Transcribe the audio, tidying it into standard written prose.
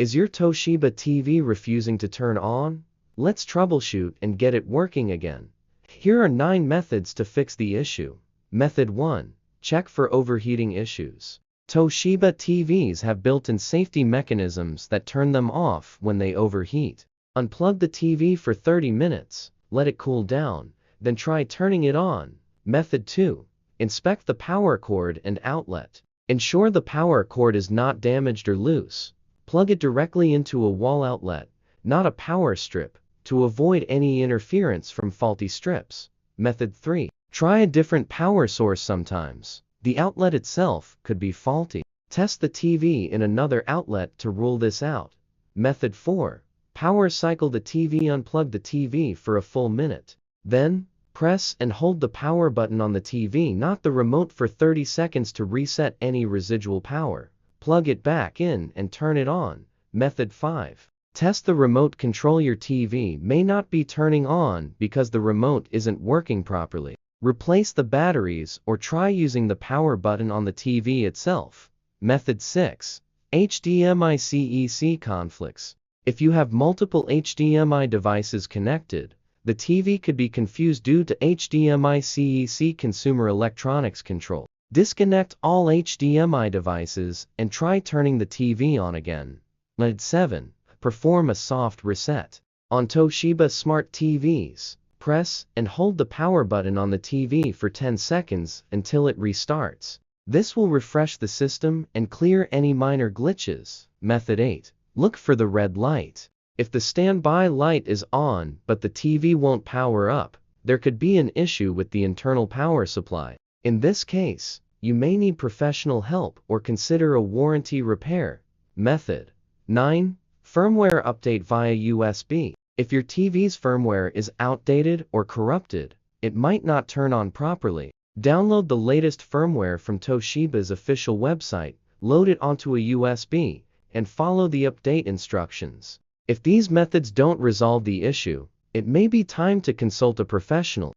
Is your Toshiba TV refusing to turn on? Let's troubleshoot and get it working again. Here are 9 methods to fix the issue. Method 1. Check for overheating issues. Toshiba TVs have built-in safety mechanisms that turn them off when they overheat. Unplug the TV for 30 minutes, let it cool down, then try turning it on. Method 2. Inspect the power cord and outlet. Ensure the power cord is not damaged or loose. Plug it directly into a wall outlet, not a power strip, to avoid any interference from faulty strips. Method 3. Try a different power source sometimes. The outlet itself could be faulty. Test the TV in another outlet to rule this out. Method 4. Power cycle the TV. Unplug the TV for a full minute. Then, press and hold the power button on the TV, not the remote, for 30 seconds to reset any residual power. Plug it back in and turn it on. Method 5. Test the remote control. Your TV may not be turning on because the remote isn't working properly. Replace the batteries or try using the power button on the TV itself. Method 6. HDMI CEC conflicts. If you have multiple HDMI devices connected, the TV could be confused due to HDMI CEC consumer electronics control. Disconnect all HDMI devices and try turning the TV on again. Method 7. Perform a soft reset. On Toshiba smart TVs, press and hold the power button on the TV for 10 seconds until it restarts. This will refresh the system and clear any minor glitches. Method 8. Look for the red light. If the standby light is on but the TV won't power up, there could be an issue with the internal power supply. In this case, you may need professional help or consider a warranty repair. Method 9. Firmware update via USB. If your TV's firmware is outdated or corrupted, it might not turn on properly. Download the latest firmware from Toshiba's official website, load it onto a USB, and follow the update instructions. If these methods don't resolve the issue, it may be time to consult a professional.